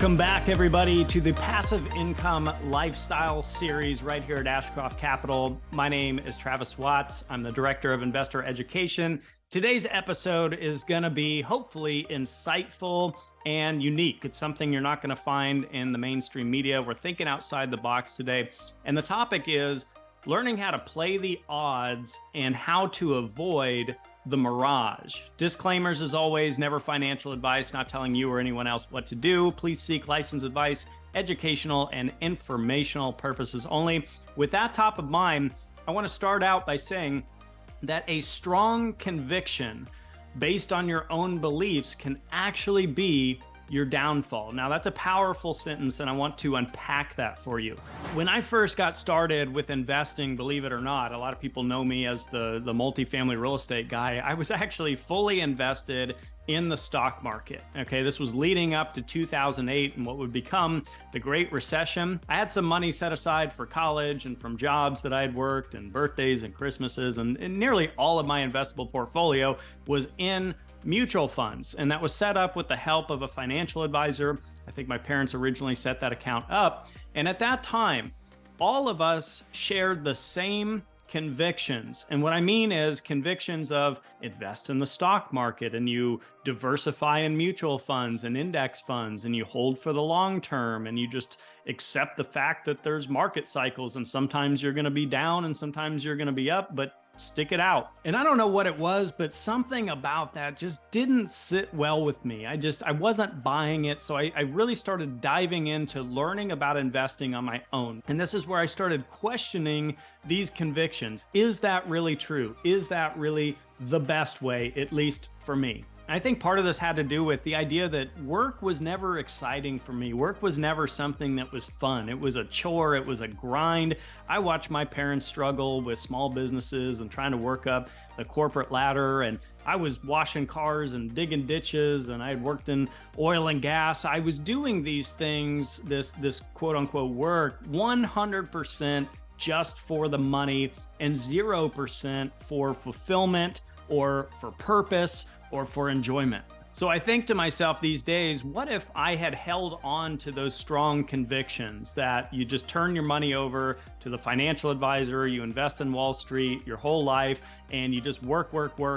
Welcome back, everybody, to the Passive Income Lifestyle series right here at Ashcroft Capital. My name is Travis Watts. I'm the Director of Investor Education. Today's episode is going to be hopefully insightful and unique. It's something you're not going to find in the mainstream media. We're thinking outside the box today. And the topic is learning how to play the odds and how to avoid the mirage. Disclaimers as always, never financial advice, not telling you or anyone else what to do. Please seek license advice, educational and informational purposes only. With that top of mind, I want to start out by saying that a strong conviction based on your own beliefs can actually be your downfall. Now, that's a powerful sentence, and I want to unpack that for you. When I first got started with investing, believe it or not, a lot of people know me as the multifamily real estate guy. I was actually fully invested in the stock market. Okay, this was leading up to 2008 and what would become the Great Recession. I had some money set aside for college and from jobs that I had worked and birthdays and Christmases, and nearly all of my investable portfolio was in mutual funds. And that was set up with the help of a financial advisor. I think my parents originally set that account up. And at that time, all of us shared the same convictions. And what I mean is convictions of invest in the stock market and you diversify in mutual funds and index funds and you hold for the long term and you just accept the fact that there's market cycles and sometimes you're going to be down and sometimes you're going to be up, but stick it out. And I don't know what it was, but something about that just didn't sit well with me. I wasn't buying it. So I really started diving into learning about investing on my own. And this is where I started questioning these convictions. Is that really true? Is that really the best way, at least for me? I think part of this had to do with the idea that work was never exciting for me. Work was never something that was fun. It was a chore. It was a grind. I watched my parents struggle with small businesses and trying to work up the corporate ladder. And I was washing cars and digging ditches, and I had worked in oil and gas. I was doing these things, this quote unquote work, 100% just for the money and 0% for fulfillment or for purpose or for enjoyment. So I think to myself these days, what if I had held on to those strong convictions that you just turn your money over to the financial advisor, you invest in Wall Street your whole life, and you just work,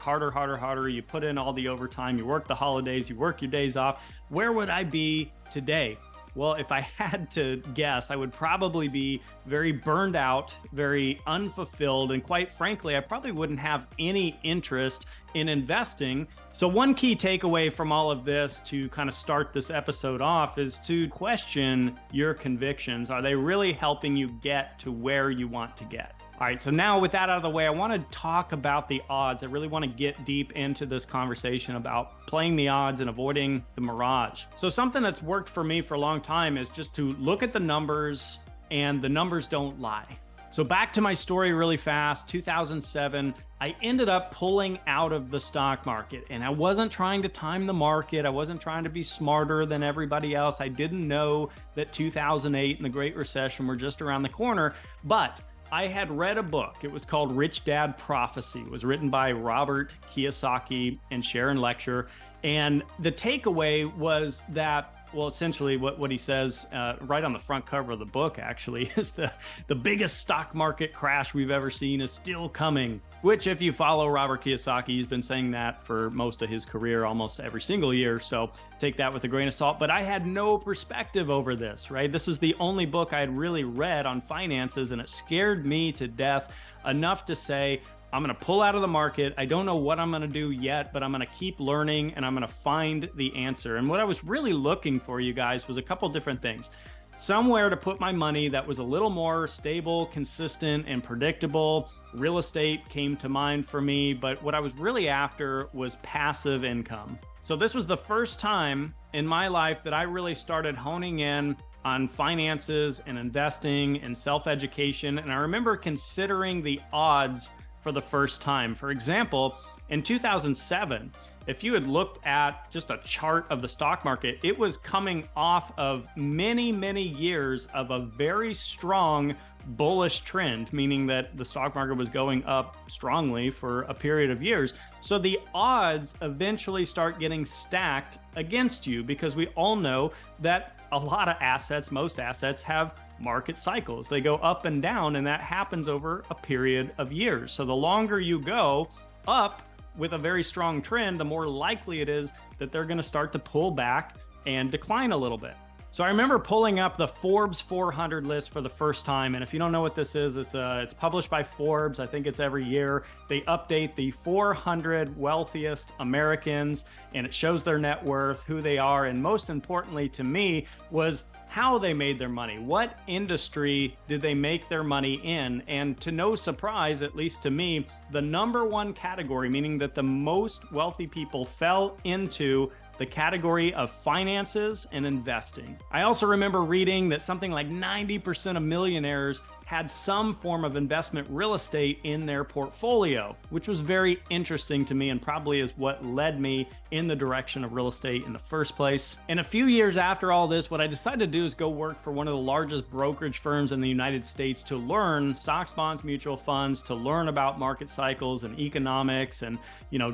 harder. You put in all the overtime, you work the holidays, you work your days off. Where would I be today? Well, if I had to guess, I would probably be very burned out, very unfulfilled, and quite frankly, I probably wouldn't have any interest in investing. So one key takeaway from all of this to kind of start this episode off is to question your convictions. Are they really helping you get to where you want to get? All right, so now with that out of the way, I want to talk about the odds. I really want to get deep into this conversation about playing the odds and avoiding the mirage. So something that's worked for me for a long time is just to look at the numbers, and the numbers don't lie. So back to my story really fast, 2007, I ended up pulling out of the stock market, and I wasn't trying to time the market. I wasn't trying to be smarter than everybody else. I didn't know that 2008 and the Great Recession were just around the corner, but I had read a book. It was called Rich Dad Prophecy. It was written by Robert Kiyosaki and Sharon Lecture. And the takeaway was that, well, essentially what he says right on the front cover of the book actually is the biggest stock market crash we've ever seen is still coming, which if you follow Robert Kiyosaki, he's been saying that for most of his career, almost every single year. So take that with a grain of salt. But I had no perspective over this, right? This is the only book I had really read on finances, and it scared me to death enough to say, I'm going to pull out of the market. I don't know what I'm going to do yet, but I'm going to keep learning and I'm going to find the answer. And what I was really looking for, you guys, was a couple different things. Somewhere to put my money that was a little more stable, consistent, and predictable. Real estate came to mind for me, but what I was really after was passive income. So this was the first time in my life that I really started honing in on finances and investing and self-education. And I remember considering the odds for the first time. For example, in 2007, if you had looked at just a chart of the stock market, it was coming off of many, many years of a very strong bullish trend, meaning that the stock market was going up strongly for a period of years. So the odds eventually start getting stacked against you, because we all know that a lot of assets, most assets, have market cycles. They go up and down, and that happens over a period of years. So the longer you go up with a very strong trend, the more likely it is that they're going to start to pull back and decline a little bit. So I remember pulling up the Forbes 400 list for the first time. And if you don't know what this is, it's published by Forbes. I think it's every year. They update the 400 wealthiest Americans, and it shows their net worth, who they are, and most importantly to me was how they made their money. What industry did they make their money in? And to no surprise, at least to me, the number one category, meaning that the most wealthy people fell into the category of finances and investing. I also remember reading that something like 90% of millionaires had some form of investment real estate in their portfolio, which was very interesting to me and probably is what led me in the direction of real estate in the first place. And a few years after all this, what I decided to do is go work for one of the largest brokerage firms in the United States to learn stocks, bonds, mutual funds, to learn about market cycles and economics, and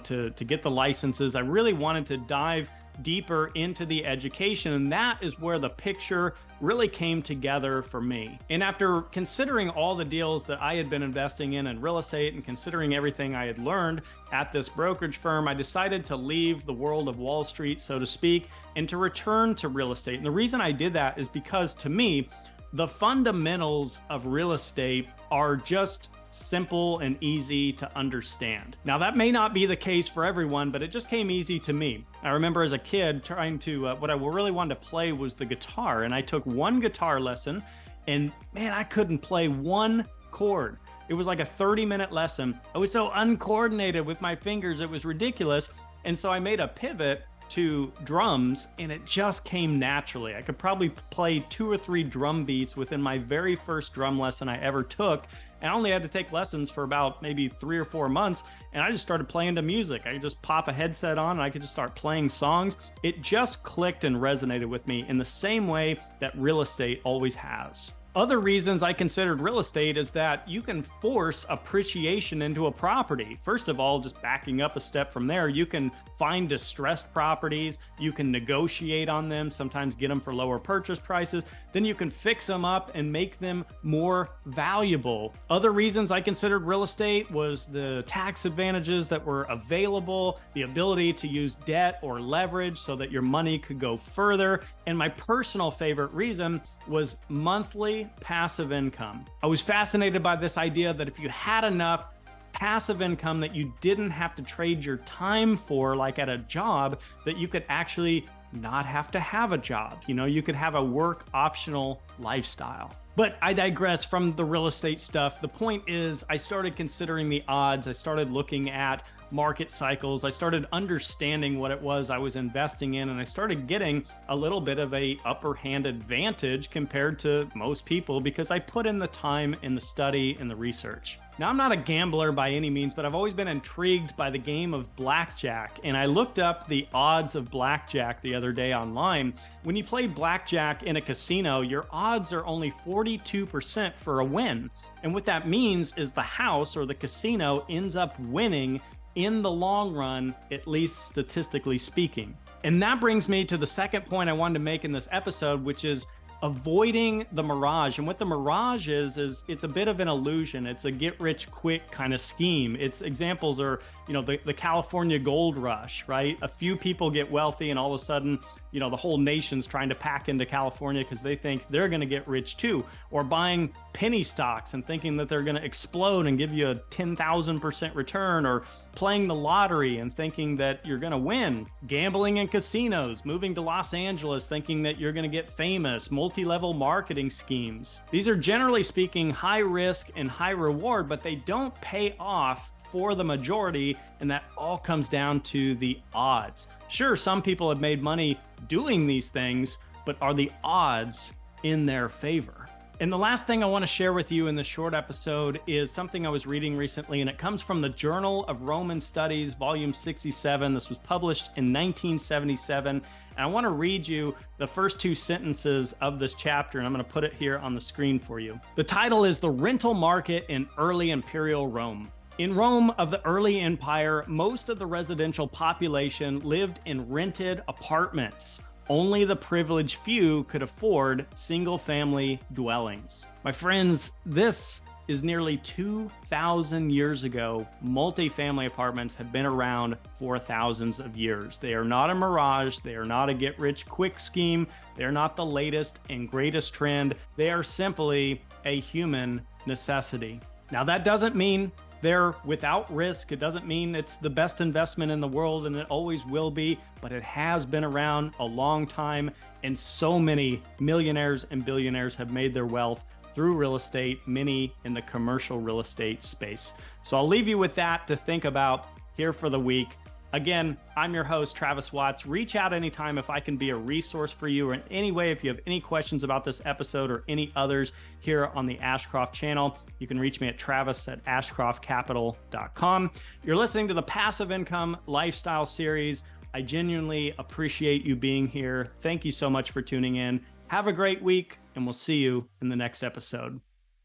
to get the licenses. I really wanted to dive deeper into the education, and that is where the picture really came together for me. And after considering all the deals that I had been investing in real estate, and considering everything I had learned at this brokerage firm, I decided to leave the world of Wall Street, so to speak, and to return to real estate. And the reason I did that is because, to me, the fundamentals of real estate are just simple and easy to understand. Now, that may not be the case for everyone, but it just came easy to me. I remember as a kid trying to, what I really wanted to play was the guitar, and I took one guitar lesson, and man, I couldn't play one chord. It was like a 30-minute lesson. I was so uncoordinated with my fingers, it was ridiculous. And so I made a pivot to drums, and it just came naturally. I could probably play 2 or 3 drum beats within my very first drum lesson I ever took. And I only had to take lessons for about maybe 3 or 4 months, and I just started playing to music. I could just pop a headset on and I could just start playing songs. It just clicked and resonated with me in the same way that real estate always has. Other reasons I considered real estate is that you can force appreciation into a property. First of all, just backing up a step from there, you can find distressed properties, you can negotiate on them, sometimes get them for lower purchase prices, then you can fix them up and make them more valuable. Other reasons I considered real estate was the tax advantages that were available, the ability to use debt or leverage so that your money could go further, and my personal favorite reason was monthly passive income. I was fascinated by this idea that if you had enough passive income that you didn't have to trade your time for, like at a job, that you could actually not have to have a job. You could have a work optional lifestyle. But I digress from the real estate stuff. The point is, I started considering the odds. I started looking at market cycles. I started understanding what it was I was investing in, and I started getting a little bit of a upper hand advantage compared to most people because I put in the time in the study and the research. Now, I'm not a gambler by any means, but I've always been intrigued by the game of blackjack, and I looked up the odds of blackjack the other day online. When you play blackjack in a casino, your odds are only 42% for a win. And what that means is the house or the casino ends up winning in the long run, at least statistically speaking. And that brings me to the second point I wanted to make in this episode, which is avoiding the Mirage. And what the Mirage is it's a bit of an illusion. It's a get rich quick kind of scheme. Its examples are, the California gold rush, right? A few people get wealthy and all of a sudden, the whole nation's trying to pack into California because they think they're going to get rich too. Or buying penny stocks and thinking that they're going to explode and give you a 10,000% return, or playing the lottery and thinking that you're going to win. Gambling in casinos, moving to Los Angeles thinking that you're going to get famous, multi-level marketing schemes. These are generally speaking high risk and high reward, but they don't pay off for the majority, and that all comes down to the odds. Sure, some people have made money doing these things, but are the odds in their favor? And the last thing I want to share with you in this short episode is something I was reading recently, and it comes from the Journal of Roman Studies, volume 67. This was published in 1977. And I want to read you the first two sentences of this chapter, and I'm going to put it here on the screen for you. The title is The Rental Market in Early Imperial Rome. In Rome of the early empire, most of the residential population lived in rented apartments. Only the privileged few could afford single-family dwellings. My friends, this is nearly 2,000 years ago. Multifamily apartments have been around for thousands of years. They are not a mirage. They are not a get-rich-quick scheme. They are not the latest and greatest trend. They are simply a human necessity. Now, that doesn't mean they're without risk. It doesn't mean it's the best investment in the world, and it always will be, but it has been around a long time, and so many millionaires and billionaires have made their wealth through real estate, many in the commercial real estate space. So I'll leave you with that to think about here for the week. Again, I'm your host, Travis Watts. Reach out anytime if I can be a resource for you or in any way. If you have any questions about this episode or any others here on the Ashcroft channel, you can reach me at travis@ashcroftcapital.com. You're listening to the Passive Income Lifestyle Series. I genuinely appreciate you being here. Thank you so much for tuning in. Have a great week, and we'll see you in the next episode.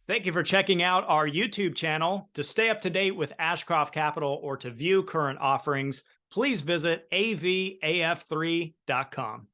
Thank you for checking out our YouTube channel. To stay up to date with Ashcroft Capital or to view current offerings, please visit avaf3.com.